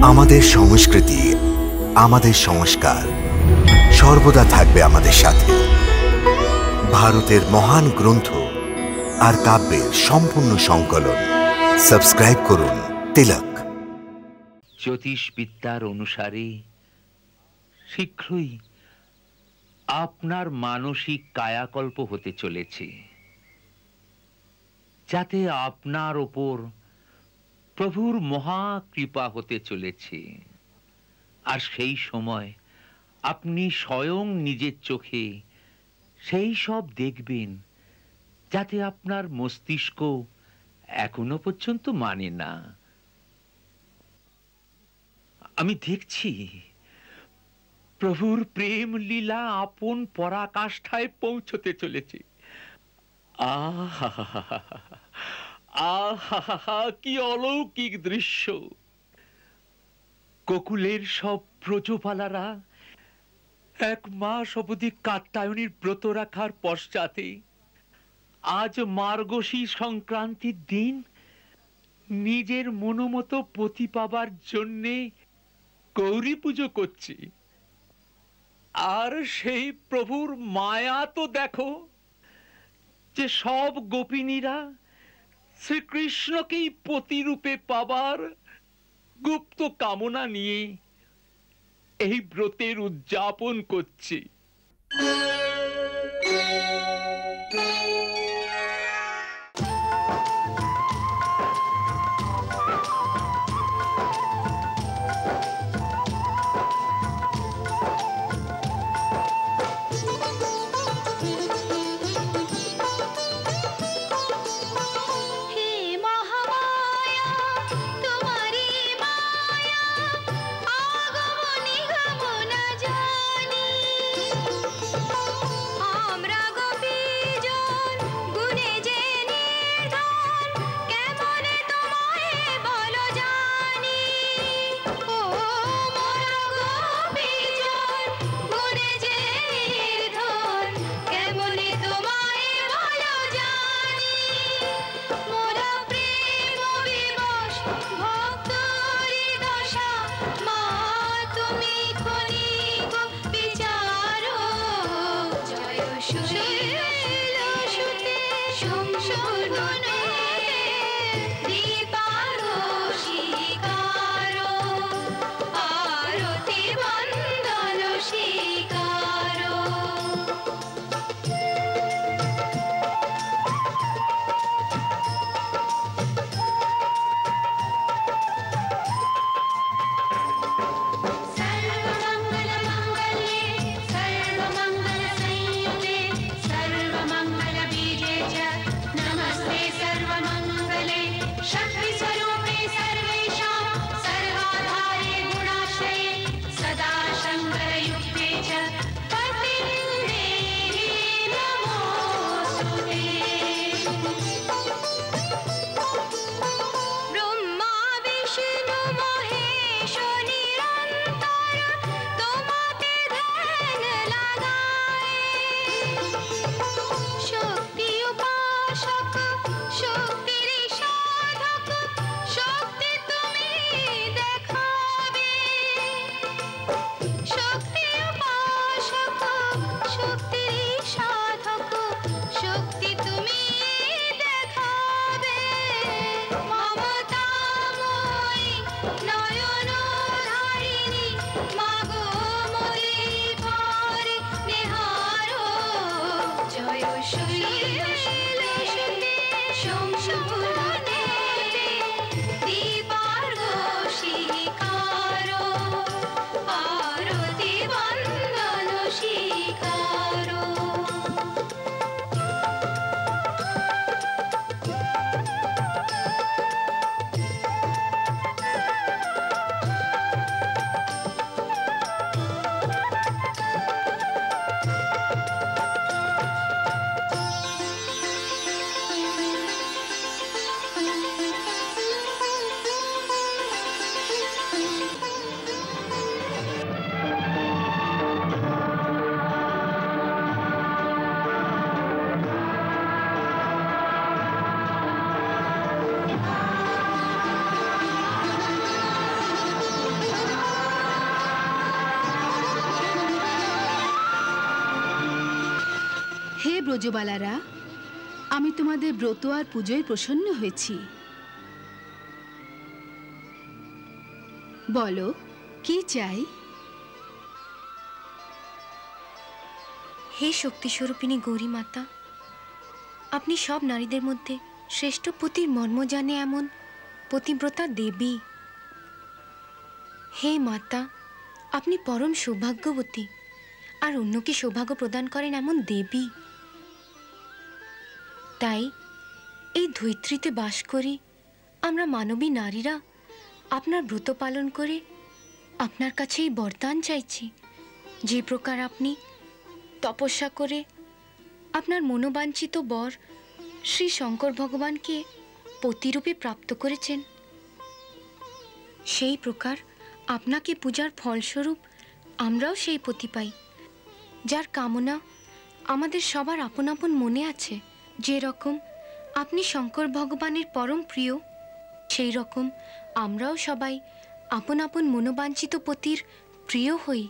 আমাদের সংস্কৃতি, আমাদের সংস্কার সর্বদা থাকবে আমাদের সাথে। ভারতের মহান গ্রন্থ আর কাব্যের সম্পূর্ণ সংকলন। সাবস্ক্রাইব করুন তিলক। জ্যোতিষবিদ্যার অনুসারে শীঘ্রই আপনার মানসিক কায়াকল্প হতে চলেছে, যাতে আপনার ওপর প্রভুর মহা কৃপা হতে চলেছে। আর সেই সময় আপনি স্বয়ং নিজের চোখে সেই সব দেখবেন, যাতে আপনার মস্তিষ্ক এখনো পর্যন্ত মানে না। আমি দেখছি প্রভুর প্রেম লীলা আপন পরাকাষ্ঠায় পৌঁছতে চলেছে। আহা আহা, কি অলৌকিক দৃশ্য! গোকুলের সব ব্রজবালারা 1 মাস অবধি কাত্যায়নীর ব্রত রাখার পশ্চাতে আজ মার্গশীর সংক্রান্তির দিন নিজের মনোমতো পতি পাবার জন্যে গৌরী পুজো করছি। আর সেই প্রভুর মায়া তো দেখো, যে সব গোপিনীরা শ্রীকৃষ্ণকেই পতি রূপে পাবার গুপ্ত কামনা নিয়ে এই ব্রতের উদযাপন করছে। ব্রজবালারা, আমি তোমাদের ব্রত আর পুজোয় প্রসন্ন হয়েছি। বলো, কি চাই? হে শক্তিস্বরূপিণী গৌরী মাতা, আপনি সব নারীদের মধ্যে শ্রেষ্ঠ পতির মর্ম জানে এমন পতিব্রতা দেবী। হে মাতা, আপনি পরম সৌভাগ্যবতী আর অন্যকে সৌভাগ্য প্রদান করেন এমন দেবী। তাই এই ধৈত্রীতে বাস করি আমরা মানবী নারীরা আপনার ব্রত পালন করে আপনার কাছে এই বরদান চাইছি, যে প্রকার আপনি তপস্যা করে আপনার মনোবাঞ্ছিত বর শ্রী শঙ্কর ভগবানকে পতিরূপে প্রাপ্ত করেছেন, সেই প্রকার আপনাকে পূজার ফলস্বরূপ আমরাও সেই পতি পাই, যার কামনা আমাদের সবার আপন আপন মনে আছে। যে রকম আপনি শঙ্কর ভগবানের পরম প্রিয়, সেই রকম আমরাও সবাই আপন আপন মনোবাঞ্ছিত পতির প্রিয় হই।